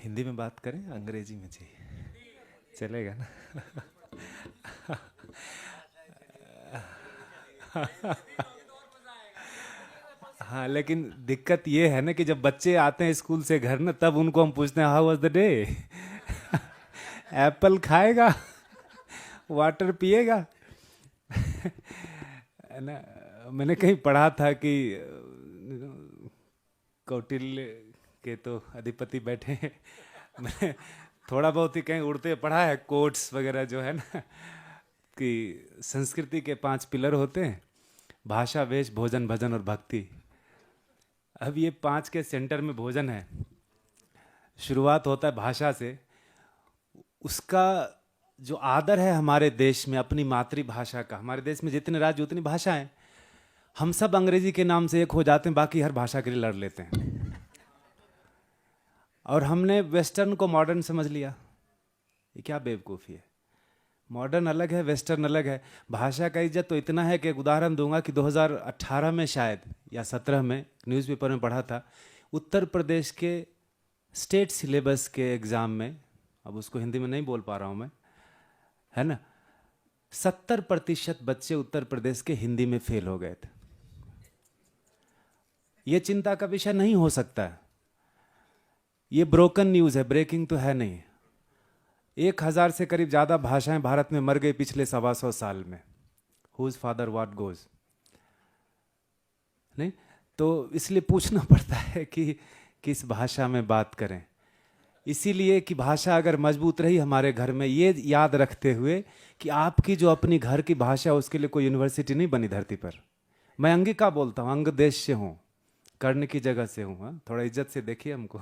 हिंदी में बात करें अंग्रेजी में चाहिए? चलेगा ना? हाँ, लेकिन दिक्कत ये है ना कि जब बच्चे आते हैं स्कूल से घर ना, तब उनको हम पूछते हैं how was the day. Apple खाएगा, वाटर पिएगा, है ना? मैंने कहीं पढ़ा था कि कौटिल्य के तो अधिपति बैठे हैं। मैंने थोड़ा बहुत ही कहीं उड़ते पढ़ा है कोट्स वगैरह जो है ना, कि संस्कृति के 5 पिलर होते हैं: भाषा, वेश, भोजन, भजन और भक्ति। अब ये 5 के सेंटर में भोजन है। शुरुआत होता है भाषा से। उसका जो आदर है हमारे देश में अपनी मातृभाषा का, हमारे देश में जितने राज्य उतनी भाषाएं, हम सब अंग्रेजी के नाम से एक हो जाते हैं, बाकी हर भाषा के लिए लड़ लेते हैं। और हमने वेस्टर्न को मॉडर्न समझ लिया। ये क्या बेवकूफ़ी है! मॉडर्न अलग है, वेस्टर्न अलग है। भाषा का इज्जत तो इतना है कि एक उदाहरण दूंगा कि 2018 में शायद या 17 में न्यूज़पेपर में पढ़ा था, उत्तर प्रदेश के स्टेट सिलेबस के एग्ज़ाम में, अब उसको हिंदी में नहीं बोल पा रहा हूँ मैं, है ना, 70% बच्चे उत्तर प्रदेश के हिंदी में फेल हो गए थे। ये चिंता का विषय नहीं हो सकता है। ये ब्रोकन न्यूज़ है, ब्रेकिंग तो है नहीं। 1000 से करीब ज़्यादा भाषाएं भारत में मर गई पिछले 125 साल में। हुज फादर व्हाट गोज, नहीं तो इसलिए पूछना पड़ता है कि किस भाषा में बात करें। इसीलिए कि भाषा अगर मजबूत रही हमारे घर में, ये याद रखते हुए कि आपकी जो अपनी घर की भाषा, उसके लिए कोई यूनिवर्सिटी नहीं बनी धरती पर। मैं अंगिका बोलता हूँ, अंग देश से हूँ, कर्ण की जगह से हूँ। हाँ, थोड़ा इज्जत से देखिए हमको।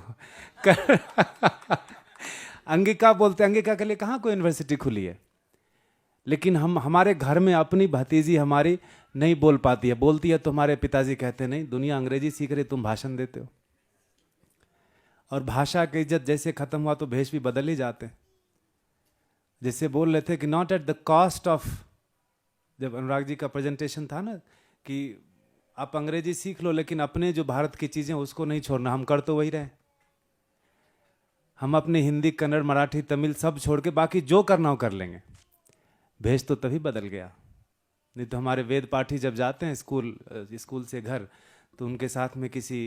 अंगिका बोलते, अंगिका के लिए कहाँ कोई यूनिवर्सिटी खुली है। लेकिन हम हमारे घर में अपनी भतीजी हमारी नहीं बोल पाती है, बोलती है तो हमारे पिताजी कहते नहीं, दुनिया अंग्रेजी सीख रही, तुम भाषण देते हो। और भाषा की इज्जत जैसे खत्म हुआ तो भेष भी बदल ही जाते हैं। जैसे बोल रहे थे कि not at the cost of, जब अनुराग जी का प्रेजेंटेशन था ना, कि आप अंग्रेजी सीख लो लेकिन अपने जो भारत की चीजें उसको नहीं छोड़ना। हम कर तो वही रहे। हम अपने हिंदी, कन्नड़, मराठी, तमिल सब छोड़ के बाकी जो करना हो कर लेंगे। भेष तो तभी बदल गया। नहीं तो हमारे वेद पाठी जब जाते हैं स्कूल से घर, तो उनके साथ में किसी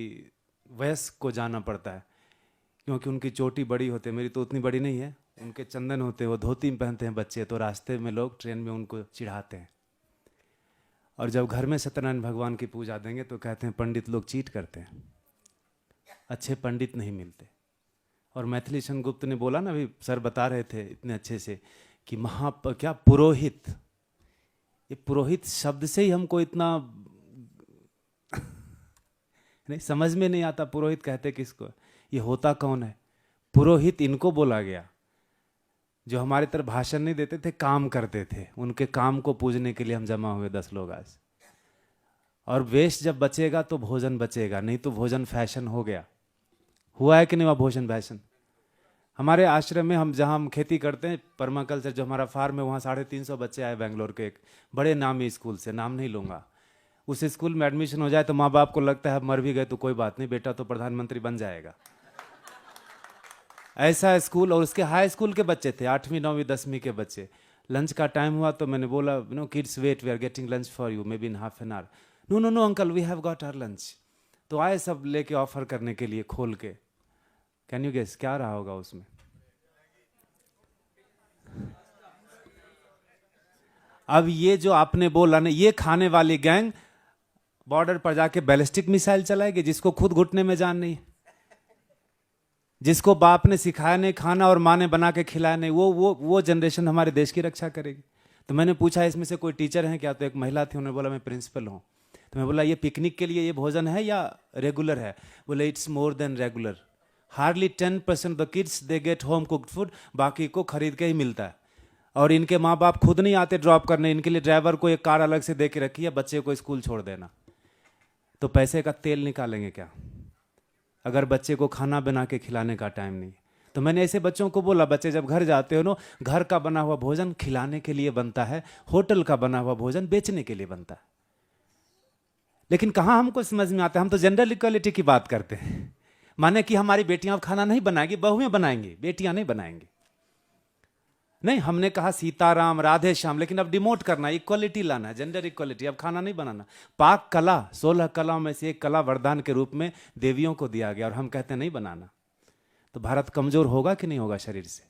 वयस्क को जाना पड़ता है, क्योंकि उनकी चोटी बड़ी होती है। मेरी तो उतनी बड़ी नहीं है। उनके चंदन होते हैं, वो धोती पहनते हैं बच्चे, तो रास्ते में लोग ट्रेन में उनको चिढ़ाते हैं। और जब घर में सत्यनारायण भगवान की पूजा देंगे तो कहते हैं पंडित लोग चीट करते हैं, अच्छे पंडित नहीं मिलते। और मैथिली गुप्त ने बोला ना, अभी सर बता रहे थे इतने अच्छे से, कि क्या पुरोहित, ये पुरोहित शब्द से ही हमको इतना नहीं समझ में नहीं आता। पुरोहित कहते किसको? ये होता कौन है? पुरोहित इनको बोला गया जो हमारे तरफ भाषण नहीं देते थे, काम करते थे। उनके काम को पूजने के लिए हम जमा हुए 10 लोग आज। और वेश जब बचेगा तो भोजन बचेगा, नहीं तो भोजन फैशन हो गया। हुआ है कि नहीं हुआ भोजन फैशन? हमारे आश्रम में हम खेती करते हैं, परमाकल्चर जो हमारा फार्म है, वहाँ 350 बच्चे आए बेंगलोर के एक बड़े नामी स्कूल से, नाम नहीं लूंगा। उस स्कूल में एडमिशन हो जाए तो माँ बाप को लगता है मर भी गए तो कोई बात नहीं, बेटा तो प्रधानमंत्री बन जाएगा। ऐसा स्कूल। और उसके हाई स्कूल के बच्चे थे, 8वीं 9वीं 10वीं के बच्चे। लंच का टाइम हुआ तो मैंने बोला, no kids wait, we are getting lunch for you, maybe in half an hour. No no no uncle, we have got our lunch. तो आए सब लेके ऑफर करने के लिए खोल के। कैन यू गेस क्या रहा होगा उसमें? अब ये जो आपने बोला ना, ये खाने वाली गैंग बॉर्डर पर जाके बैलिस्टिक मिसाइल चलाएगी, जिसको खुद घुटने में जान नहीं, जिसको बाप ने सिखाया नहीं खाना और माँ ने बना के खिलाया नहीं, वो जनरेशन हमारे देश की रक्षा करेगी। तो मैंने पूछा इसमें से कोई टीचर है क्या? तो एक महिला थी, उन्होंने बोला मैं प्रिंसिपल हूँ। तो मैं बोला ये पिकनिक के लिए ये भोजन है या रेगुलर है? बोले it's more than regular. Hardly 10% the kids they get home cooked food, बाकी को खरीद के ही मिलता है। और इनके माँ बाप खुद नहीं आते ड्रॉप करने, इनके लिए ड्राइवर को एक कार अलग से दे के रखी है, बच्चे को स्कूल छोड़ देना। तो पैसे का तेल निकालेंगे क्या अगर बच्चे को खाना बना के खिलाने का टाइम नहीं? तो मैंने ऐसे बच्चों को बोला, बच्चे जब घर जाते हो ना, घर का बना हुआ भोजन खिलाने के लिए बनता है, होटल का बना हुआ भोजन बेचने के लिए बनता है। लेकिन कहाँ हमको समझ में आता है? हम तो जेंडर इक्वालिटी की बात करते हैं। माने कि हमारी बेटियां अब खाना नहीं बनाएंगी, बहुएं बनाएंगी, बेटियां नहीं बनाएंगी। नहीं, हमने कहा सीताराम राधे श्याम, लेकिन अब डिमोट करना, इक्वलिटी लाना है, जेंडर इक्वलिटी। अब खाना नहीं बनाना। पाक कला 16 कलाओं में से एक कला वरदान के रूप में देवियों को दिया गया, और हम कहते हैं नहीं बनाना। तो भारत कमजोर होगा कि नहीं होगा शरीर से?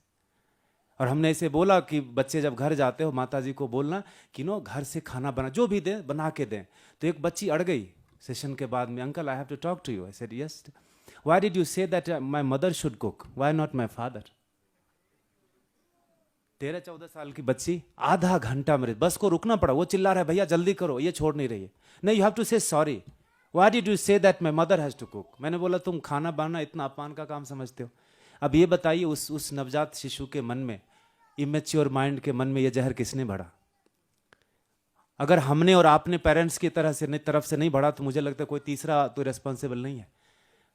और हमने इसे बोला कि बच्चे जब घर जाते हो माता जी को बोलना कि नो घर से खाना बना, जो भी दें बना के दें। तो एक बच्ची अड़ गई सेशन के बाद में, uncle I have to talk to you. I said yes. Why did you say that my mother should cook, why not my father? 13-14 साल की बच्ची, आधा घंटा मेरे बस को रुकना पड़ा। वो चिल्ला रहा है भैया जल्दी करो, ये छोड़ नहीं रही है। नहीं, you have to say sorry. Why did you say that my mother has to cook? मैंने बोला तुम खाना बनाना इतना अपमान का काम समझते हो? अब ये बताइए उस नवजात शिशु के मन में, इमेच्योर माइंड के मन में ये जहर किसने भरा? अगर हमने और आपने पेरेंट्स की तरफ से नहीं भरा, तो मुझे लगता है कोई तीसरा तो रेस्पॉन्सिबल नहीं है।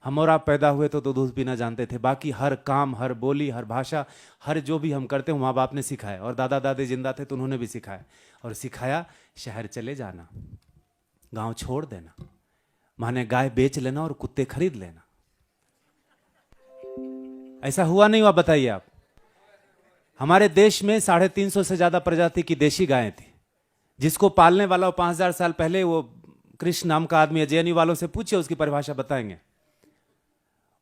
हम और आप पैदा हुए तो दूध पीना जानते थे, बाकी हर काम, हर बोली, हर भाषा, हर जो भी हम करते हैं माँ बाप ने सिखाया, और दादा दादी जिंदा थे तो उन्होंने भी सिखाया। और सिखाया शहर चले जाना, गांव छोड़ देना, माने गाय बेच लेना और कुत्ते खरीद लेना। ऐसा हुआ नहीं हुआ बताइए आप? हमारे देश में 350 से ज्यादा प्रजाति की देशी गायें थी। जिसको पालने वाला 5000 साल पहले, वो कृष्ण नाम का आदमी है, जेएनयू वालों से पूछिए, उसकी परिभाषा बताएंगे।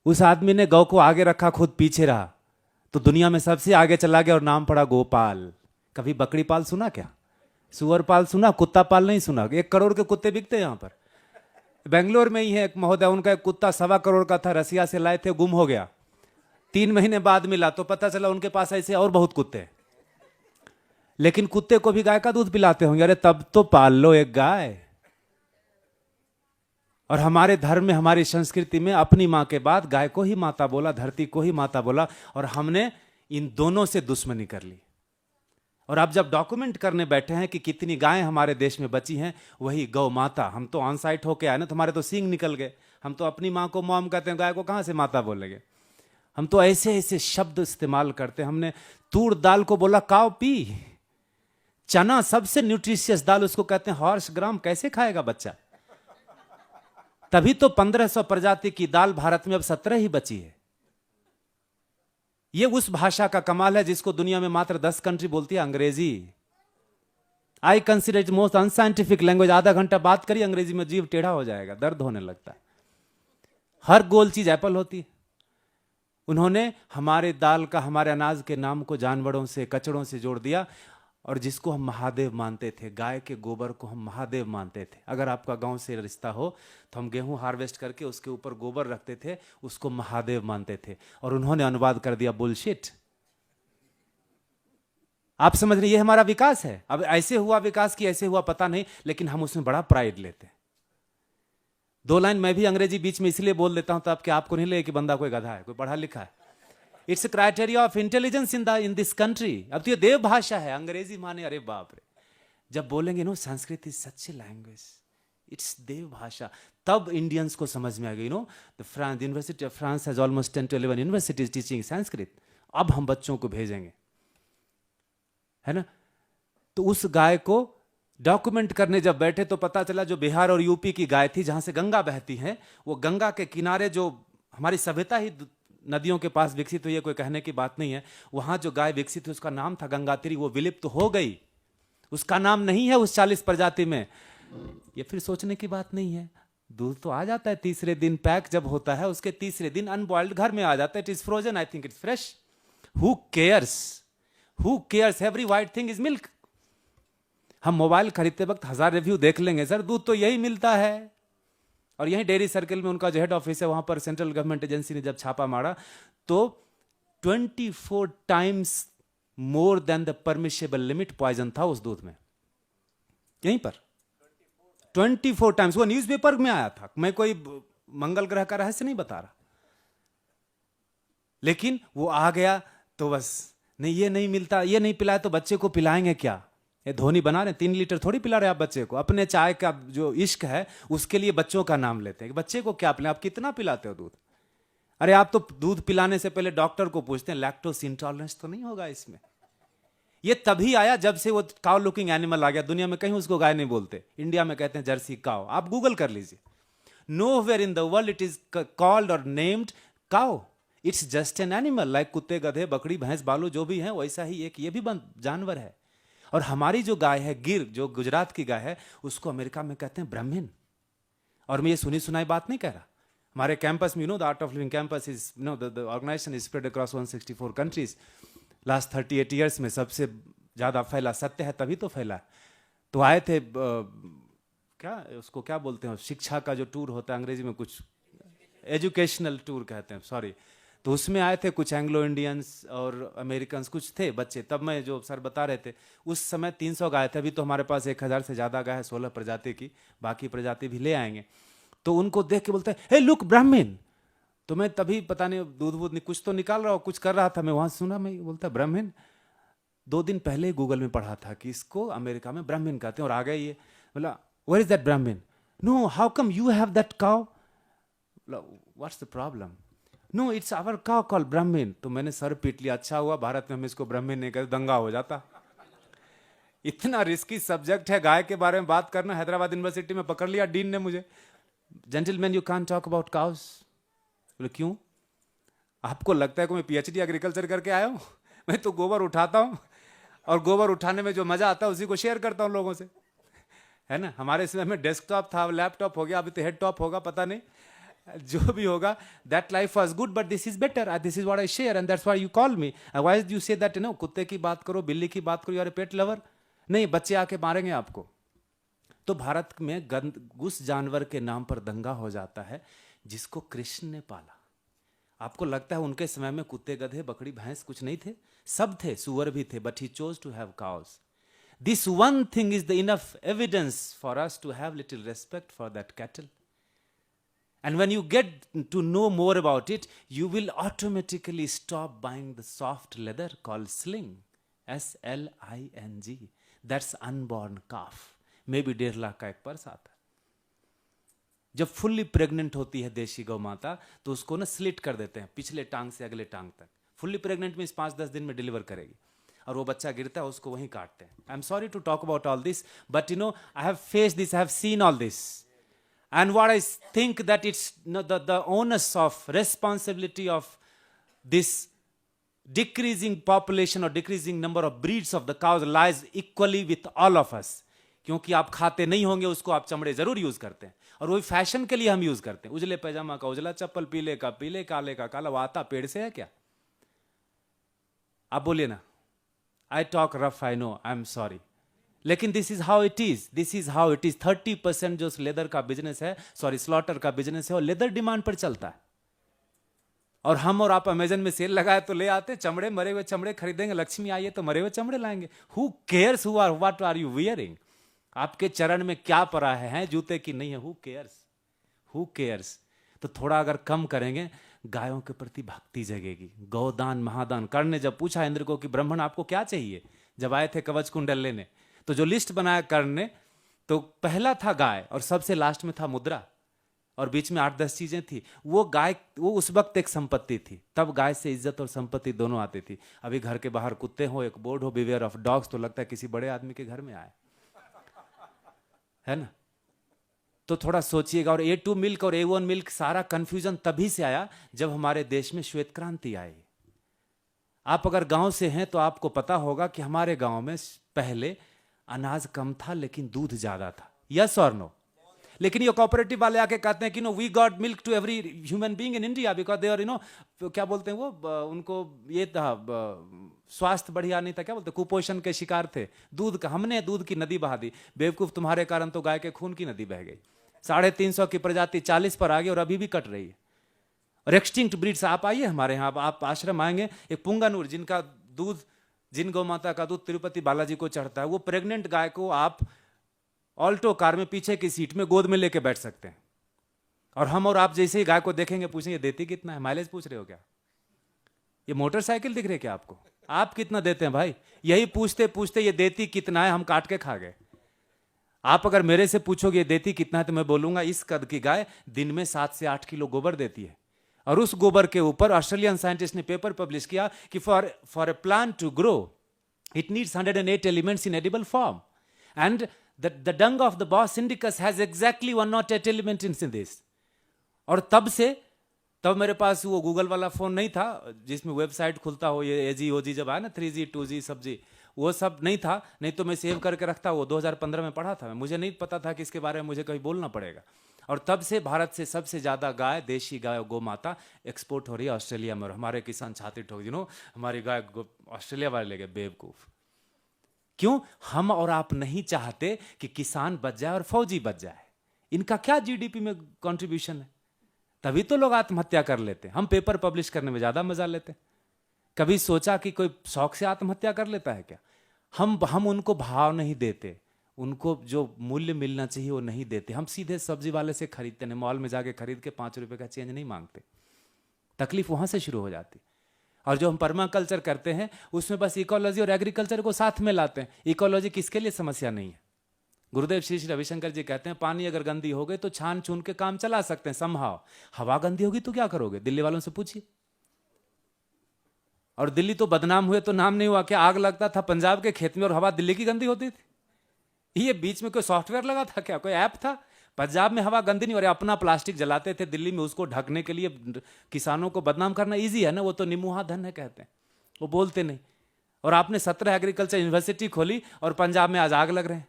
उस आदमी ने गौ को आगे रखा, खुद पीछे रहा, तो दुनिया में सबसे आगे चला गया और नाम पड़ा गोपाल। कभी बकरी पाल सुना क्या? सुअर पाल सुना? कुत्ता पाल नहीं सुना? 1 करोड़ के कुत्ते बिकते यहां पर। बेंगलोर में ही है एक महोदय, उनका एक कुत्ता 1.25 करोड़ का था, रसिया से लाए थे, गुम हो गया। 3 महीने बाद मिला तो पता चला उनके पास ऐसे और बहुत कुत्ते हैं। लेकिन कुत्ते को भी गाय का दूध पिलाते होंगे। अरे तब तो पाल लो एक गाय। और हमारे धर्म में, हमारी संस्कृति में अपनी मां के बाद गाय को ही माता बोला, धरती को ही माता बोला, और हमने इन दोनों से दुश्मनी कर ली। और अब जब डॉक्यूमेंट करने बैठे हैं कि कितनी गायें हमारे देश में बची हैं, वही गौ माता, हम तो ऑन साइट होके आए ना, तुम्हारे तो सींग निकल गए। हम तो अपनी मां को मॉम कहते हैं, गाय को कहां से माता बोलेंगे? हम तो ऐसे ऐसे शब्द इस्तेमाल करते हैं। हमने तूर दाल को बोला काव पी। चना सबसे न्यूट्रिशियस दाल, उसको कहते हैं हॉर्स ग्राम। कैसे खाएगा बच्चा? तभी तो 1500 प्रजाति की दाल भारत में अब 17 ही बची है। यह उस भाषा का कमाल है जिसको दुनिया में मात्र 10 कंट्री बोलती है, अंग्रेजी। I consider it most unscientific language. आधा घंटा बात करिए अंग्रेजी में, जीव टेढ़ा हो जाएगा, दर्द होने लगता है। हर गोल चीज एप्पल होती है। उन्होंने हमारे दाल का, हमारे अनाज के नाम को जानवरों से, कचड़ों से जोड़ दिया, और जिसको हम महादेव मानते थे, गाय के गोबर को हम महादेव मानते थे। अगर आपका गांव से रिश्ता हो तो हम गेहूं हार्वेस्ट करके उसके ऊपर गोबर रखते थे, उसको महादेव मानते थे। और उन्होंने अनुवाद कर दिया बुलशिट। आप समझ रहे, ये हमारा विकास है। अब ऐसे हुआ विकास की ऐसे हुआ पता नहीं, लेकिन हम उसमें बड़ा प्राइड लेते हैं। 2 लाइन मैं भी अंग्रेजी बीच में इसलिए बोल देता हूं तो आपको नहीं लगे कि बंदा कोई गधा है, कोई पढ़ा लिखा है। It's criteria of intelligence in this country. अब तो ये देव भाषा है, अंग्रेजी माने, अरे बाप रे। जब बोलेंगे no Sanskrit is such a language, it's देव भाषा, तब इंडियंस को समझ में आ गई। No the university of France has almost 10 to 11 universities teaching Sanskrit. अब हम बच्चों को भेजेंगे, है ना? तो उस गाय को डॉक्यूमेंट करने जब बैठे तो पता चला जो बिहार और यूपी की गाय थी, जहां से गंगा बहती है, वो गंगा के किनारे, जो हमारी सभ्यता ही नदियों के पास विकसित हुई है, कोई कहने की बात नहीं है, वहां जो गाय विकसित हुई उसका नाम था गंगातिरी। वो विलुप्त तो हो गई, उसका नाम नहीं है उस 40 प्रजाति में। ये फिर सोचने की बात नहीं है। दूध तो आ जाता है तीसरे दिन, पैक जब होता है उसके तीसरे दिन अनबॉइल्ड घर में आ जाता है। It is frozen, I think it's fresh. Who cares, who cares? Every white thing is milk. हम मोबाइल खरीदते वक्त 1000 रिव्यू देख लेंगे, सर दूध तो यही मिलता है। और यही डेयरी सर्किल में उनका जो हेड ऑफिस है, वहां पर सेंट्रल गवर्नमेंट एजेंसी ने जब छापा मारा तो 24 times more than the permissible limit poison था उस दूध में। यहीं पर 24 टाइम्स। वो न्यूज़पेपर में आया था, मैं कोई मंगल ग्रह का रहस्य नहीं बता रहा। लेकिन वो आ गया तो बस नहीं, ये नहीं मिलता, ये नहीं पिलाए तो बच्चे को पिलाएंगे क्या? ये धोनी बना रहे, 3 लीटर थोड़ी पिला रहे आप बच्चे को। अपने चाय का जो इश्क है उसके लिए बच्चों का नाम लेते हैं कि बच्चे को क्या पिलाएं। आप कितना पिलाते हो दूध? अरे आप तो दूध पिलाने से पहले डॉक्टर को पूछते हैं लैक्टोज इंटॉलरेंस तो नहीं होगा इसमें। ये तभी आया जब से वो काउ लुकिंग एनिमल आ गया। दुनिया में कहीं उसको गाय नहीं बोलते, इंडिया में कहते हैं जर्सी काउ। आप गूगल कर लीजिए, Nowhere in the world it is called or named cow. It's just an animal, like कुत्ते गधे बकरी भैंस बालू जो भी हैं वैसा ही एक ये भी जानवर है. और हमारी जो गाय है गिर, जो गुजरात की गाय है, उसको अमेरिका में कहते हैं ब्राह्मण. और मैं ये सुनी सुनाई बात नहीं कह रहा. हमारे कैंपस में, you know, the Art of Living campus is, you know, the organisation is spread across 164 countries. Last 38 years में सबसे ज्यादा फैला. सत्य है तभी तो फैला. तो आए थे, क्या उसको क्या बोलते हैं, शिक्षा का जो टूर होता है अंग्रेजी में, कुछ एजुकेशनल टूर कहते हैं, सॉरी. तो उसमें आए थे कुछ एंग्लो इंडियंस और अमेरिकन्स, कुछ थे बच्चे. तब मैं जो सर बता रहे थे, उस समय 300 गाय थे. अभी तो हमारे पास 1000 से ज़्यादा गाय है, 16 प्रजाति की. बाकी प्रजाति भी ले आएंगे. तो उनको देख के बोलते हैं, हे लुक ब्राह्मण. तो मैं तभी पता नहीं दूध वूध कुछ तो निकाल रहा हूँ, कुछ कर रहा था. मैं वहाँ सुना, मैं बोलता ब्राह्मण. 2 दिन पहले गूगल में पढ़ा था कि इसको अमेरिका में ब्राह्मण कहते हैं. और आ गए ये. बोला, where is that Brahmin? No, how come you have that cow? What's the problem? No, it's our cow called Brahmin. तो मैंने सर पीट लिया. अच्छा हुआ भारत में हम इसको ब्राह्मण नहीं कहते, दंगा हो जाता. इतना रिस्की सब्जेक्ट है गाय के बारे में बात करना. हैदराबाद यूनिवर्सिटी में पकड़ लिया डीन ने मुझे. Gentleman, you can't talk about cows. बोले क्यों? आपको लगता है कि मैं पीएचडी एग्रीकल्चर करके आया हूँ? मैं तो गोबर उठाता हूँ, और गोबर उठाने में जो मजा आता है उसी को शेयर करता हूँ लोगों से, है ना. हमारे समय में डेस्कटॉप था, लैपटॉप हो गया, अभी तो हेड टॉप होगा, पता नहीं जो भी होगा. That life was good, but this is better. This is what I share, and that's why you call me. Why do you say that? No, कुत्ते की बात करो, बिल्ली की बात करो, you are a pet lover. नहीं, बच्चे आके मारेंगे आपको. तो भारत में उस जानवर के नाम पर दंगा हो जाता है जिसको कृष्ण ने पाला. आपको लगता है उनके समय में कुत्ते गधे बकरी भैंस कुछ नहीं थे? सब थे, सुअर भी थे, but he chose to have cows. This one thing is the enough evidence for us to have little respect for that cattle. And when you get to know more about it, you will automatically stop buying the soft leather called sling. SLING. That's unborn calf. Maybe 1.5 lakh का एक purse आता है. जब fully pregnant होती है देशी गौ माता, तो उसको ना स्लिट कर देते हैं पिछले टांग से अगले टांग तक. फुल्ली प्रेग्नेंट में 5-10 दिन में डिलीवर करेगी. और वो बच्चा गिरता है, उसको वहीं काटते हैं. I am sorry to talk about all this, but you know, I have faced this, I have seen all this. And what I think that it's the onus of responsibility of this decreasing population or decreasing number of breeds of the cows lies equally with all of us. क्योंकि आप खाते नहीं होंगे उसको, आप चमड़े जरूर use करते हैं, और वही फैशन के लिए हम यूज करते हैं. उजले पैजामा का उजला चप्पल, पीले का पीले, काले का काला. वो आता पेड़ से है क्या? आप बोलिए ना. I talk rough, I know, I am sorry, लेकिन this is how it is. This is how it is. 30% जो लेदर का बिजनेस है, सॉरी स्लॉटर का बिजनेस है, वो लेदर डिमांड पर चलता है. और हम और आप अमेजन में सेल लगाए तो ले आते चमड़े, मरे हुए चमड़े खरीदेंगे. लक्ष्मी आई है तो मरे हुए चमड़े लाएंगे. Who cares who are what are you wearing? आपके चरण में क्या परा है जूते की नहीं है. Who cares? Who cares? तो थोड़ा अगर कम करेंगे, गायों के प्रति भक्ति जगेगी. गौदान महादान. कर्ण ने जब पूछा इंद्र को कि ब्राह्मण आपको क्या चाहिए, जब आए थे कवच कुंडल लेने, तो जो लिस्ट बनाया कर्ण ने, तो पहला था गाय, और सबसे लास्ट में था मुद्रा, और बीच में 8-10 चीजें थी. वो गाय, वो उस वक्त एक संपत्ति थी. तब गाय से इज्जत और संपत्ति दोनों आती थी. अभी घर के बाहर कुत्ते हो, एक बोर्ड हो, बिवेयर ऑफ डॉग्स, तो लगता है किसी बड़े आदमी के घर में आए, है ना. तो थोड़ा सोचिएगा. और A2 मिल्क और A1 मिल्क, सारा कंफ्यूजन तभी से आया जब हमारे देश में श्वेत क्रांति आई. आप अगर गांव से हैं तो आपको पता होगा कि हमारे गांव में पहले अनाज कम था लेकिन दूध ज्यादा था. यस और नो? लेकिन ये कोऑपरेटिव वाले आके कहते हैं कि no, we got milk to every human being in India because they are, you know, क्या बोलते हैं वो, उनको ये था, स्वास्थ्य बढ़िया नहीं था, क्या बोलते, कुपोषण के शिकार थे. दूध का, हमने दूध की नदी बहा दी. बेवकूफ, तुम्हारे कारण तो गाय के खून की नदी बह गई. 350 की प्रजाति 40 पर आ गई और अभी भी कट रही है. और एक्सटिंक्ट ब्रीड्स. आप आइए हमारे यहाँ, आप आश्रम आएंगे, एक पुंगानूर, जिनका दूध, जिन गौ माता का दूध तिरुपति बालाजी को चढ़ता है, वो प्रेग्नेंट गाय को आप ऑल्टो कार में पीछे की सीट में गोद में लेके बैठ सकते हैं. और हम और आप जैसे ही गाय को देखेंगे, पूछेंगे देती कितना है, माइलेज पूछ रहे हो क्या, ये मोटरसाइकिल दिख रही है क्या आपको, आप कितना देते हैं भाई, यही पूछते पूछते ये देती कितना है हम काट के खा गए. आप अगर मेरे से पूछोगे ये देती कितना है, तो मैं बोलूंगा इस कद की गाय दिन में 7 से 8 किलो गोबर देती है. और उस गोबर के ऊपर ऑस्ट्रेलियन साइंटिस्ट ने पेपर पब्लिश किया कि for a plant to grow it needs 108 elements in edible form, and the dung of the Bos indicus has exactly 108 elements in this. और तब मेरे पास वो गूगल वाला फ़ोन नहीं था जिसमें वेबसाइट खुलता हो, ये एजी ओजी जब आया ना 3G 2G सब्जी, वो सब नहीं था। नहीं तो मैं सेव करके रखता, वो 2015 में पढ़ा था मैं, मुझे नहीं पता था कि इसके बारे में मुझे कभी बोलना पड़ेगा। और तब से भारत से सबसे ज़्यादा गाय, देशी गाय गौ माता एक्सपोर्ट हो रही है ऑस्ट्रेलिया में, और हमारे किसान छाती ठोक हमारी गाय ऑस्ट्रेलिया वाले ले गए, बेवकूफ़। क्यों? हम और आप नहीं चाहते कि किसान बच जाए और फौजी बच जाए। इनका क्या जीडीपी में कंट्रीब्यूशन है? तभी तो लोग आत्महत्या कर लेते हैं। हम पेपर पब्लिश करने में ज्यादा मजा लेते हैं। कभी सोचा कि कोई शौक से आत्महत्या कर लेता है क्या? हम उनको भाव नहीं देते, उनको जो मूल्य मिलना चाहिए वो नहीं देते। हम सीधे सब्जी वाले से खरीदते हैं, मॉल में जाके खरीद के 5 रुपए का चेंज नहीं मांगते। तकलीफ वहां से शुरू हो जाती। और जो हम पर्माकल्चर करते हैं उसमें बस इकोलॉजी और एग्रीकल्चर को साथ में लाते हैं। इकोलॉजी किसके लिए समस्या नहीं है। गुरुदेव श्री श्री रविशंकर जी कहते हैं पानी अगर गंदी हो गई तो छान छून के काम चला सकते हैं समहाव। हवा गंदी होगी तो क्या करोगे? दिल्ली वालों से पूछिए। और दिल्ली तो बदनाम हुए तो नाम नहीं हुआ, क्या आग लगता था पंजाब के खेत में और हवा दिल्ली की गंदी होती थी? ये बीच में कोई सॉफ्टवेयर लगा था क्या? कोई ऐप था? पंजाब में हवा गंदी नहीं, और अपना प्लास्टिक जलाते थे दिल्ली में, उसको ढकने के लिए किसानों को बदनाम करना ईजी है ना, वो तो निमुहा धन है कहते हैं, वो बोलते नहीं। और आपने 17 एग्रीकल्चर यूनिवर्सिटी खोली और पंजाब में आज आग लग रहे हैं।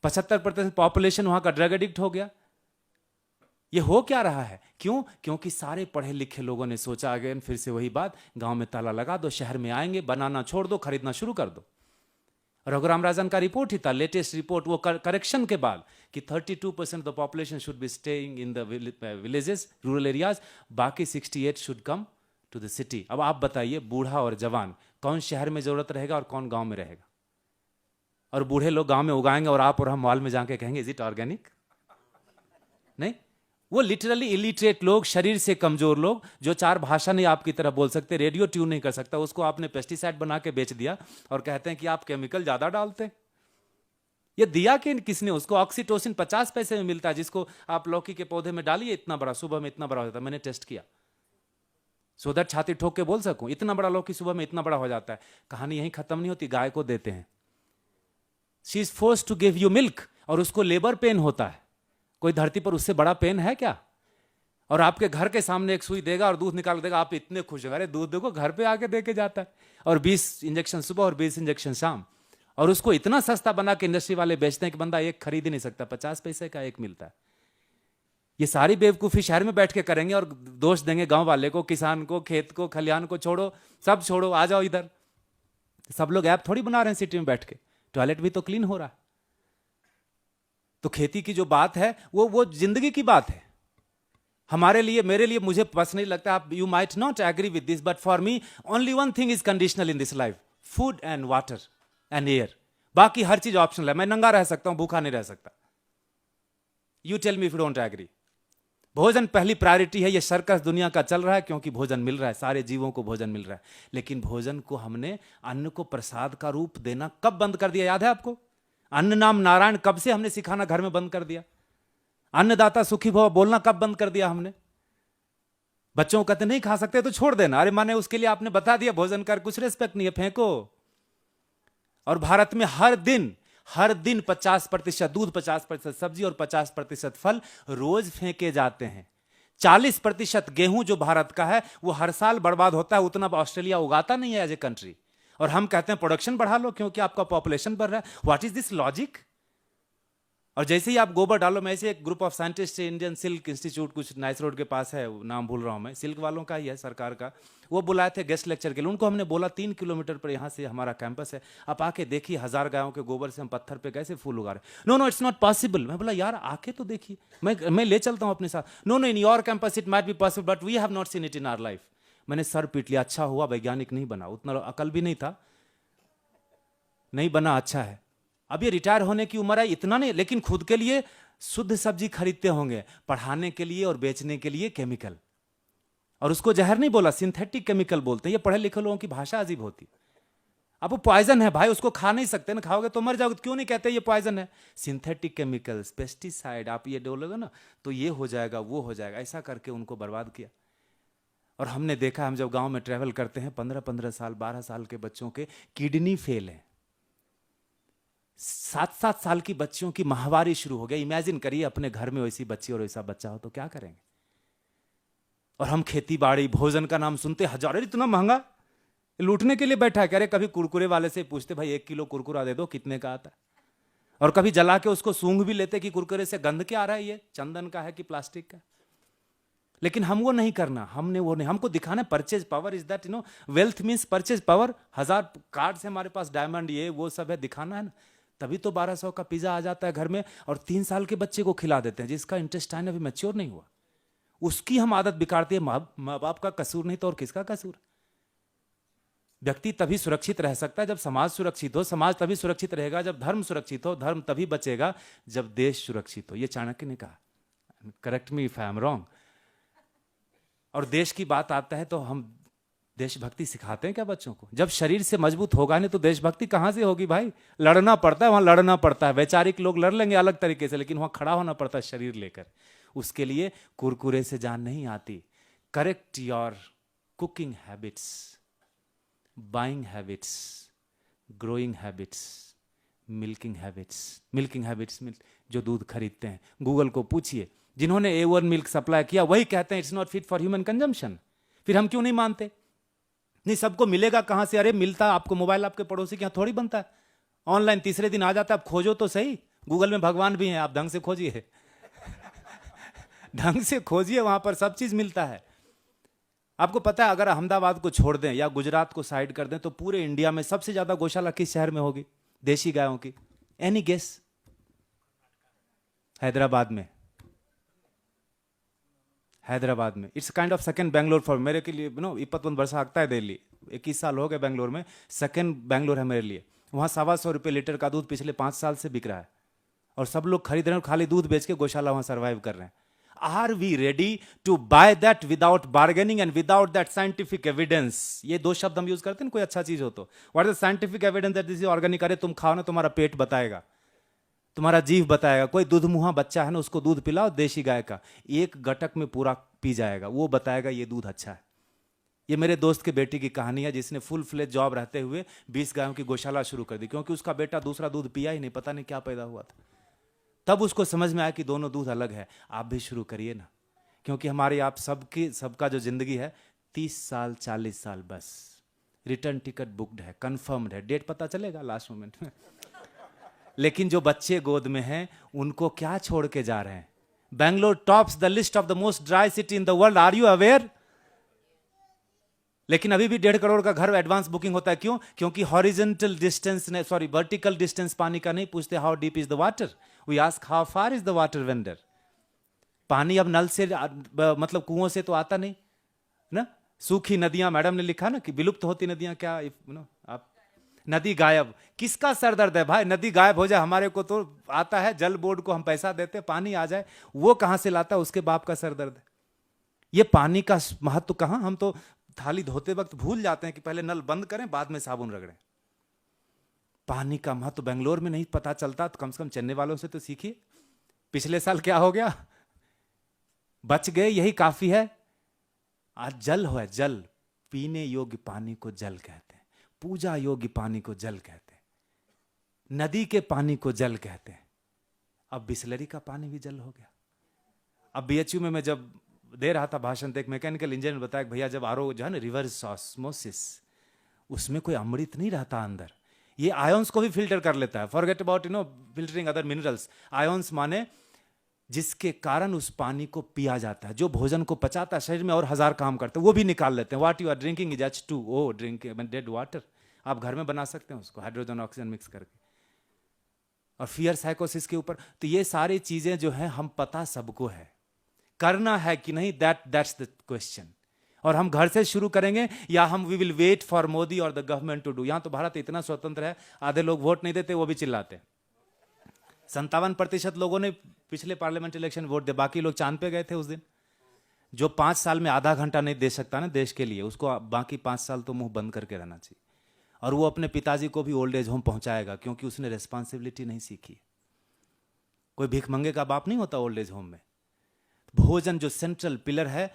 75% पॉपुलेशन वहां का ड्रग एडिक्ट हो गया। ये हो क्या रहा है? क्यों? क्योंकि सारे पढ़े लिखे लोगों ने सोचा, अगेन फिर से वही बात, गांव में ताला लगा दो, शहर में आएंगे, बनाना छोड़ दो, खरीदना शुरू कर दो। रघुराम राजन का रिपोर्ट ही था, लेटेस्ट रिपोर्ट, वो करेक्शन के बाद कि 32% the population should be staying in the villages, rural areas, बाकी 68 should come to the city. अब आप बताइए, बूढ़ा और जवान कौन शहर में जरूरत रहेगा और कौन गांव में रहेगा? और बूढ़े लोग गांव में उगाएंगे और आप और हम मॉल में जाके कहेंगे इज इट ऑर्गेनिक? नहीं, वो लिटरली इलिटरेट लोग, शरीर से कमजोर लोग, जो 4 भाषा नहीं आपकी तरह बोल सकते, रेडियो ट्यून नहीं कर सकता, उसको आपने पेस्टिसाइड बना के बेच दिया और कहते हैं कि आप केमिकल ज्यादा डालते हैं। ये दिया कि किसने? उसको ऑक्सीटोसिन 50 पैसे में मिलता है, जिसको आप लौकी के पौधे में डालिए, इतना बड़ा, सुबह में इतना बड़ा हो जाता है। मैंने टेस्ट किया सो दैट छाती ठोक के बोल सकूं, इतना बड़ा लौकी सुबह में इतना बड़ा हो जाता है। कहानी यहीं खत्म नहीं होती, गाय को देते हैं, she is force to give you milk, और उसको लेबर पेन होता है। कोई धरती पर उससे बड़ा पेन है क्या? और आपके घर के सामने एक सुई देगा और दूध निकाल देगा, आप इतने खुश हो, अरे दूध देखो, घर पे आके दे के जाता है। और 20 इंजेक्शन सुबह और 20 इंजेक्शन शाम, और उसको इतना सस्ता बना के इंडस्ट्री वाले बेचते हैं कि बंदा एक खरीद ही नहीं सकता, 50 पैसे का एक मिलता है। ये सारी बेवकूफी शहर में बैठ के करेंगे और दोष देंगे गांव वाले को, किसान को, खेत को, खलिहान को छोड़ो, सब छोड़ो, आ जाओ इधर। सब लोग ऐप थोड़ी बना रहे हैं सिटी में बैठ के, टॉयलेट भी तो क्लीन हो रहा है। तो खेती की जो बात है वो जिंदगी की बात है हमारे लिए, मेरे लिए। मुझे पर्सनली लगता है, आप you might not agree with this, but for me only one thing is conditional in this life, food and water and air. बाकी हर चीज ऑप्शनल है। मैं नंगा रह सकता हूं, भूखा नहीं रह सकता। You tell me if you don't agree. भोजन पहली प्रायोरिटी है। ये सर्कस दुनिया का चल रहा है क्योंकि भोजन मिल रहा है, सारे जीवों को भोजन मिल रहा है। लेकिन भोजन को हमने, अन्न को प्रसाद का रूप देना कब बंद कर दिया? याद है आपको? अन्न नाम नारायण कब से हमने सिखाना घर में बंद कर दिया? अन्नदाता सुखी भव बोलना कब बंद कर दिया हमने? बच्चों को कहते नहीं खा सकते तो छोड़ देना, अरे माने उसके लिए आपने बता दिया भोजन कर, कुछ रेस्पेक्ट नहीं है, फेंको। और भारत में हर दिन 50% दूध, 50% सब्जी और 50% फल रोज फेंके जाते हैं। 40% गेहूं जो भारत का है वो हर साल बर्बाद होता है, उतना ऑस्ट्रेलिया उगाता नहीं है एज ए कंट्री। और हम कहते हैं प्रोडक्शन बढ़ा लो क्योंकि आपका पॉपुलेशन बढ़ रहा है। What is this logic? और जैसे ही आप गोबर डालो, मैं ऐसे एक ग्रुप ऑफ साइंटिस्ट से, इंडियन सिल्क इंस्टीट्यूट, कुछ नाइस रोड के पास है, नाम भूल रहा हूं मैं, सिल्क वालों का ही है, सरकार का, वो बुलाए थे गेस्ट लेक्चर के लिए। उनको हमने बोला 3 किलोमीटर पर यहाँ से हमारा कैंपस है, आप आके देखिए 1000 गायों के गोबर से हम पत्थर पे कैसे फूल उगा रहे। No it's not possible. मैं बोला यार आके तो देखिए, मैं ले चलता हूँ अपने साथ। No in your campus it might be possible but we have not seen it in our life. मैंने सर पीट लिया, अच्छा हुआ वैज्ञानिक नहीं बना, उतना अकल भी नहीं था, नहीं बना, अच्छा है। अब ये रिटायर होने की उम्र है, इतना नहीं, लेकिन खुद के लिए शुद्ध सब्जी खरीदते होंगे, पढ़ाने के लिए और बेचने के लिए केमिकल। और उसको जहर नहीं बोला, सिंथेटिक केमिकल बोलते हैं। ये पढ़े लिखे लोगों की भाषा अजीब होती। अब वो पॉइजन है भाई, उसको खा नहीं सकते ना, खाओगे तो मर जाओगे, क्यों नहीं कहते ये पॉइजन है? सिंथेटिक केमिकल्स, पेस्टिसाइड, आप ये डोलोगे ना तो ये हो जाएगा, वो हो जाएगा, ऐसा करके उनको बर्बाद किया। और हमने देखा, हम जब गांव में ट्रेवल करते हैं, 15-15 साल 12 साल के बच्चों के किडनी फेल है। 7-7 साल की बच्चियों की माहवारी शुरू हो गया। इमेजिन करिए अपने घर में वैसी बच्ची और वैसा बच्चा हो तो क्या करेंगे। और हम खेती बाड़ी भोजन का नाम सुनते हजारों, इतना महंगा, लूटने के लिए बैठा है। कह रहे कभी कुरकुरे वाले से पूछते भाई 1 किलो कुरकुरा दे दो, कितने का आता है। और कभी जला के उसको सूंघ भी लेते कि कुरकुरे से गंध क्या आ रहा है, ये चंदन का है कि प्लास्टिक का। लेकिन हम वो नहीं करना, हमने वो नहीं, हमको दिखाना purchase power is that, wealth means purchase power. 1000 card से हमारे पास, डायमंड ये वो सब है, दिखाना है ना। तभी तो 1200 का पिज्जा आ जाता है घर में और 3 साल के बच्चे को खिला देते हैं जिसका इंटेस्टाइन अभी मैच्योर नहीं हुआ। उसकी हम आदत बिगाड़ते हैं। माँ बाप का कसूर नहीं तो और किसका कसूर। व्यक्ति तभी सुरक्षित रह सकता है जब समाज सुरक्षित हो, समाज तभी सुरक्षित रहेगा जब धर्म सुरक्षित हो, धर्म तभी बचेगा जब देश सुरक्षित हो। यह चाणक्य ने कहा, correct me if I am wrong. और देश की बात आता है तो हम देशभक्ति सिखाते हैं क्या बच्चों को? जब शरीर से मजबूत होगा नहीं तो देशभक्ति कहां से होगी भाई? लड़ना पड़ता है, वहां लड़ना पड़ता है। वैचारिक लोग लड़ लेंगे अलग तरीके से, लेकिन वहां खड़ा होना पड़ता है शरीर लेकर। उसके लिए कुरकुरे से जान नहीं आती। Correct your cooking habits, buying habits, growing habits, milking habits. Milking habits mean जो दूध खरीदते हैं, गूगल को पूछिए, जिन्होंने A1 मिल्क सप्लाई किया वही कहते हैं it's not fit for human consumption. फिर हम क्यों नहीं मानते? नहीं, सबको मिलेगा कहां से? अरे मिलता आपको, मोबाइल आपके पड़ोसी के यहां थोड़ी बनता है, ऑनलाइन तीसरे दिन आ जाता है। आप खोजो तो सही, गूगल में भगवान भी हैं, आप ढंग से खोजिए ढंग से खोजिए, वहां पर सब चीज मिलता है। आपको पता है अगर अहमदाबाद को छोड़ दें या गुजरात को साइड कर दें तो पूरे इंडिया में सबसे ज्यादा गौशाला किस शहर में होगी देशी गायों की? Any guess? हैदराबाद में। हैदराबाद में it's kind of second Bangalore for मेरे के लिए। 21 वर्ष ಆಗ್ತಾ ಇದೆ ಇಲ್ಲಿ, 21 साल हो गए बेंगलोर में, सेकंड बेंगलोर है मेरे लिए। वहां 125 रुपये लीटर का दूध पिछले 5 साल से बिक रहा है और सब लोग खरीद रहे हैं, खाली दूध बेच के गौशाला वहां सर्वाइव कर रहे हैं। Are we ready to buy that without bargaining and without that scientific evidence? ये 2 शब्द हम यूज करते हैं कोई अच्छा चीज हो तो। What is scientific evidence that this is organic? अरे तुम खाओ ना, तुम्हारा पेट बताएगा, तुम्हारा जीव बताएगा। कोई दूध मुहा बच्चा है ना, उसको दूध पिलाओ देशी गाय का, 1 गटक में पूरा पी जाएगा, वो बताएगा ये दूध अच्छा है। ये मेरे दोस्त के बेटी की कहानी है जिसने फुल फ्लेज जॉब रहते हुए 20 गायों की गौशाला शुरू कर दी, क्योंकि उसका बेटा दूसरा दूध पिया ही नहीं, पता नहीं क्या पैदा हुआ था। तब उसको समझ में आया कि दोनों दूध अलग है। आप भी शुरू करिए ना, क्योंकि हमारी आप सबका जो जिंदगी है 30 साल 40 साल बस। रिटर्न टिकट बुकड है, कंफर्म्ड है, डेट पता चलेगा लास्ट मोमेंट में लेकिन जो बच्चे गोद में हैं उनको क्या छोड़ के जा रहे हैं? Bangalore tops the list of the most dry city in the world, are you aware? लेकिन अभी भी 1.5 करोड़ का घर एडवांस बुकिंग होता है। क्यों? क्योंकि हॉरिजॉन्टल डिस्टेंस ने, सॉरी वर्टिकल डिस्टेंस पानी का नहीं पूछते, how deep is the water, we ask how far is the water vendor. पानी अब नल से मतलब कुओं से तो आता नहीं ना। सूखी नदियां, मैडम ने लिखा ना कि विलुप्त होती नदियां, क्या आप, नदी गायब। किसका सर दर्द है भाई? नदी गायब हो जाए, हमारे को तो आता है, जल बोर्ड को हम पैसा देते, पानी आ जाए, वो कहां से लाता है? उसके बाप का सर दर्द है। ये पानी का महत्व कहां, हम तो थाली धोते वक्त भूल जाते हैं कि पहले नल बंद करें बाद में साबुन रगड़ें। पानी का महत्व बेंगलोर में नहीं पता चलता तो कम से कम चेन्नई वालों से तो सीखिए। पिछले साल क्या हो गया, बच गए, यही काफी है। आज जल हो, जल, पीने योग्य पानी को जल कहते हैं, पूजा योग्य पानी को जल कहते हैं, नदी के पानी को जल कहते हैं। अब बिस्लरी का पानी भी जल हो गया। अब बीएचयू में मैं जब दे रहा था भाषण, तो एक मैकेनिकल इंजीनियर ने बताया कि भैया जब आरओ जो है ना, रिवर्स ऑस्मोसिस, उसमें कोई अमृत नहीं रहता अंदर, ये आयंस को भी फिल्टर कर लेता है। Forget about filtering other minerals. Ions माने जिसके कारण उस पानी को पिया जाता है, जो भोजन को पचाता है, शरीर में और 1000 काम करते हैं, वो भी निकाल लेते हैं। What you are drinking is H2O, drinking dead water. आप घर में बना सकते हैं उसको हाइड्रोजन ऑक्सीजन मिक्स करके। और फियर साइकोसिस के ऊपर तो ये सारी चीजें जो है हम पता सबको है, करना है कि नहीं, दैट्स द क्वेश्चन। और हम घर से शुरू करेंगे या हम we will wait for Modi और द गवर्नमेंट टू डू। यहां तो भारत इतना स्वतंत्र है, आधे लोग वोट नहीं देते, वो भी चिल्लाते हैं। 57% लोगों ने पिछले पार्लियामेंट इलेक्शन वोट दे, बाकी लोग चांद पे गए थे उस दिन। जो 5 साल में आधा घंटा नहीं दे सकता ना देश के लिए, उसको बाकी 5 साल तो मुंह बंद करके रहना चाहिए। और वो अपने पिताजी को भी ओल्ड एज होम पहुंचाएगा, क्योंकि उसने रिस्पॉन्सिबिलिटी नहीं सीखी। कोई भिखमंगे का बाप नहीं होता ओल्ड एज होम में। भोजन जो सेंट्रल पिलर है,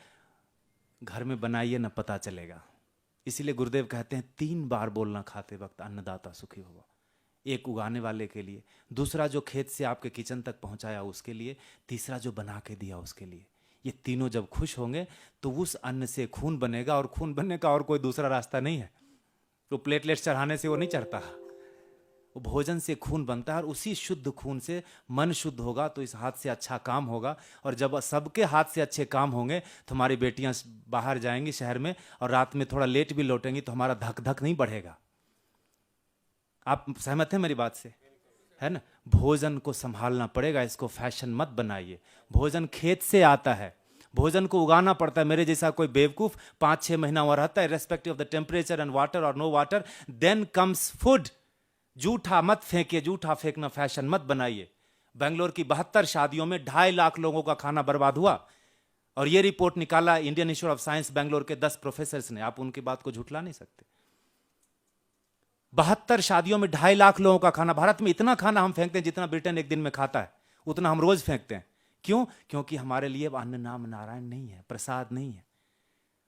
घर में बनाइए ना, पता चलेगा। इसीलिए गुरुदेव कहते हैं 3 बार बोलना खाते वक्त, अन्नदाता सुखी होगा। एक उगाने वाले के लिए, दूसरा जो खेत से आपके किचन तक पहुंचाया उसके लिए, तीसरा जो बना के दिया उसके लिए। ये तीनों जब खुश होंगे तो उस अन्न से खून बनेगा, और खून बनने का और कोई दूसरा रास्ता नहीं है। तो प्लेटलेट्स चढ़ाने से वो नहीं चढ़ता, वो भोजन से खून बनता है, और उसी शुद्ध खून से मन शुद्ध होगा तो इस हाथ से अच्छा काम होगा। और जब सबके हाथ से अच्छे काम होंगे तो हमारी बेटियां बाहर जाएंगी शहर में, और रात में थोड़ा लेट भी लौटेंगी तो हमारा धक धक नहीं बढ़ेगा। आप सहमत हैं मेरी बात से, है ना? भोजन को संभालना पड़ेगा, इसको फैशन मत बनाइए। भोजन खेत से आता है, भोजन को उगाना पड़ता है। मेरे जैसा कोई बेवकूफ 5-6 महीना वहां रहता है, respective of the temperature and water और no water, then comes food. जूठा मत फेंकिए, जूठा फेंकना फैशन मत बनाइए। बेंगलोर की 72 शादियों में 2.5 लाख लोगों का खाना बर्बाद हुआ, और यह रिपोर्ट निकाला Indian institute of science Bangalore के 10 प्रोफेसर्स ने। आप उनकी बात को झुठला नहीं सकते। 72 शादियों में 2.5 लाख लोगों का खाना। भारत में इतना खाना हम फेंकते हैं जितना ब्रिटेन एक दिन में खाता है, उतना हम रोज फेंकते हैं। क्यों? क्योंकि हमारे लिए अन्न नाम नारायण नहीं है, प्रसाद नहीं है।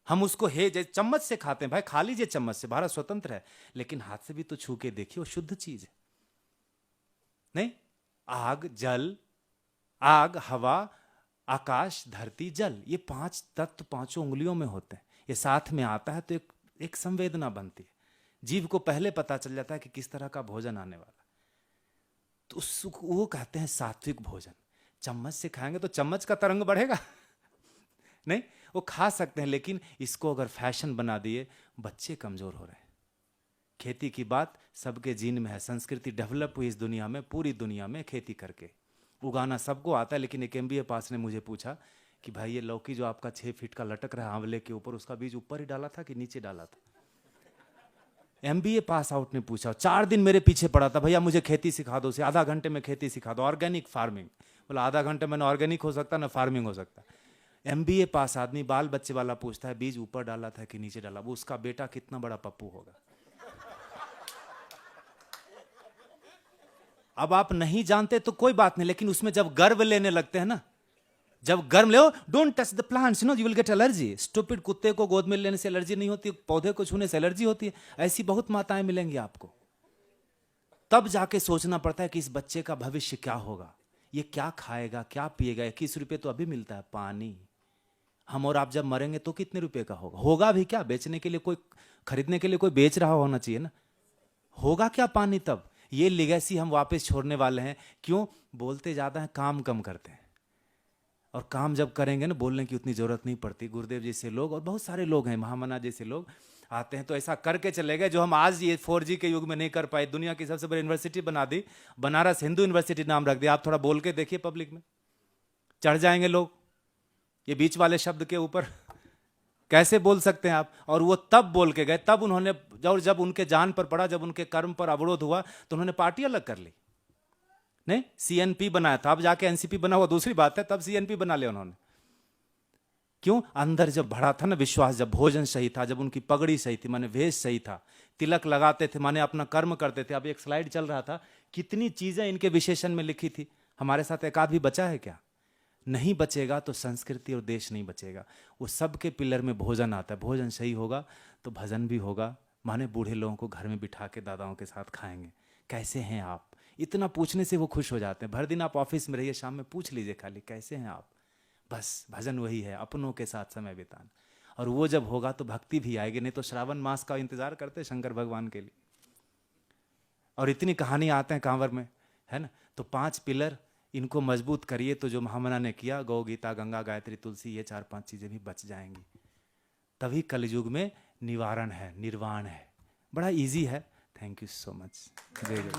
हम उसको जैसे चम्मच से खाते हैं। भाई खा लीजिए चम्मच से, भारत स्वतंत्र है, लेकिन हाथ से भी तो छू के देखिए, वो शुद्ध चीज है। नहीं, आग जल, आग हवा आकाश धरती जल, ये 5 तत्व 5 उंगलियों में होते हैं। ये साथ में आता है तो एक संवेदना बनती है। जीव को पहले पता चल जाता है कि किस तरह का भोजन आने वाला, तो वो कहते हैं सात्विक भोजन। चम्मच से खाएंगे तो चम्मच का तरंग बढ़ेगा नहीं, वो खा सकते हैं, लेकिन इसको अगर फैशन बना दिए, बच्चे कमजोर हो रहे हैं। खेती की बात सबके जीन में है। संस्कृति डेवलप हुई इस दुनिया में, पूरी दुनिया में खेती करके। उगाना सबको आता है, लेकिन एक MBA पास ने मुझे पूछा कि भाई ये लौकी जो आपका 6 फीट का लटक रहा है आंवले के ऊपर, उसका बीज ऊपर ही डाला था कि नीचे डाला था? MBA पास आउट ने पूछा। 4 दिन मेरे पीछे पड़ा था, भैया मुझे खेती सिखा दो, उसे आधा घंटे में खेती सिखा दो, ऑर्गेनिक फार्मिंग। बोला आधा घंटे में ना ऑर्गेनिक हो सकता ना फार्मिंग हो सकता। MBA पास आदमी बाल बच्चे वाला पूछता है बीज ऊपर डाला था कि नीचे डाला? वो उसका बेटा कितना बड़ा पप्पू होगा। अब आप नहीं जानते तो कोई बात नहीं, लेकिन उसमें जब गर्व लेने लगते हैं ना, जब गर्म ले, don't touch the plants, you will get allergy. Stupid कुत्ते को गोद में लेने से एलर्जी नहीं होती, पौधे को छूने से एलर्जी होती है। ऐसी बहुत माताएं मिलेंगी आपको। तब जाके सोचना पड़ता है कि इस बच्चे का भविष्य क्या होगा, ये क्या खाएगा, क्या पिएगा। 21 रुपये तो अभी मिलता है पानी। हम और आप जब मरेंगे तो कितने रुपए का होगा भी क्या? बेचने के लिए कोई, खरीदने के लिए कोई बेच रहा होना चाहिए ना। होगा क्या पानी तब? ये लिगेसी हम वापस छोड़ने वाले हैं। क्यों? बोलते ज्यादा हैं, काम कम करते हैं। और काम जब करेंगे ना, बोलने की उतनी जरूरत नहीं पड़ती। गुरुदेव जैसे लोग और बहुत सारे लोग हैं, महामना जैसे लोग आते हैं तो ऐसा करके चले गए जो हम आज ये 4G के युग में नहीं कर पाए। दुनिया की सबसे बड़ी यूनिवर्सिटी बना दी, बनारस हिंदू यूनिवर्सिटी नाम रख दिया। आप थोड़ा बोल के देखिए, पब्लिक में चढ़ जाएंगे लोग। ये बीच वाले शब्द के ऊपर कैसे बोल सकते हैं आप? और वो तब बोल के गए, तब उन्होंने, जब उनके जान पर पड़ा, जब उनके कर्म पर अवरोध हुआ, तो उन्होंने पार्टी अलग कर ली। नहीं, CNP बनाया था, अब जाके NCP बना हुआ दूसरी बात है, तब CNP बना लिया उन्होंने। क्यों? अंदर जब भरा था ना विश्वास, जब भोजन सही था, जब उनकी पगड़ी सही थी, माने वेश सही था, तिलक लगाते थे, माने अपना कर्म करते थे। अब एक स्लाइड चल रहा था, कितनी चीजें इनके विशेषण में लिखी थी। हमारे साथ एक आध भी बचा है क्या? नहीं बचेगा तो संस्कृति और देश नहीं बचेगा। वो सबके पिलर में भोजन आता है। भोजन सही होगा तो भजन भी होगा। माने बूढ़े लोगों को घर में बिठा के दादाओं के साथ खाएंगे, कैसे हैं आप, इतना पूछने से वो खुश हो जाते हैं। भर दिन आप ऑफिस में रहिए, शाम में पूछ लीजिए खाली कैसे हैं आप। बस भजन वही है, अपनों के साथ समय बिताना। और वो जब होगा तो भक्ति भी आएगी। नहीं तो श्रावण मास का इंतजार करते शंकर भगवान के लिए। और इतनी कहानी आते हैं कांवर में, है ना। तो 5 पिलर, इनको मजबूत करिए तो जो महामना ने किया, गौ गीता गंगा गायत्री तुलसी, ये 4-5 चीजें भी बच जाएंगी। तभी कलयुग में निवारण है, निर्वाण है। बड़ा इजी है। Thank you so much. जय जय।